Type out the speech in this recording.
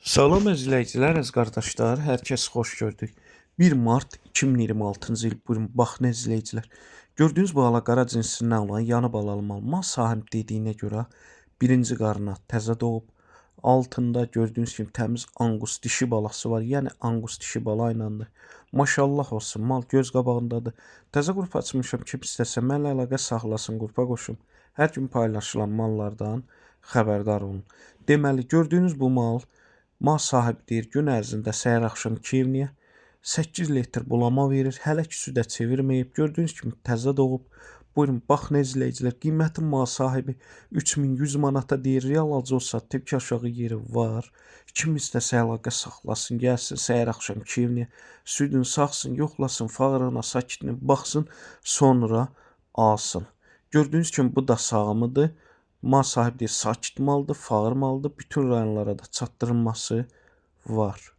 Salam izləyicilər, əziz qardaşlar, hər kəs xoş gördük. 1 mart 2026-cı il. Buyurun, baxın izləyicilər. Gördüyünüz bu ala-qara cinsindən olan yanı balalı mal sahib dediyinə görə birinci qarına təzə doğub. Altında gördüyünüz kimi təmiz angus dişi balası var. Yəni angus dişi bala ilandır. Maşallah olsun, mal göz qabağındadır. Təzə qrup açmışam ki, istəsə mənlə əlaqə saxlasın, qrupa qoşum. Hər gün paylaşılan mallardan xəbərdar olun. Deməli, gördüyünüz bu mal sahibi deyir, gün ərzində səhər axşam Kiyevniyə 8 litr bulama verir. Hələ ki südə çevirməyib. Gördüyünüz kimi təzə doğub. Buyurun, baxın izləyicilər, qiymətin mal sahibi 3100 manata deyir. Real olsa tepki aşağı yeri var. Kim istəsə əlaqə saxlasın, gəlsin səhər axşam Kiyevniyə südün saxsın, yoxlasın, fağırına, sakitini baxsın, sonra alsın. Gördüyünüz kimi bu da sağımıdır. Mal sahibi deyir, sakit maldır, fağır maldır. Bütün rayonlara da çatdırılması var.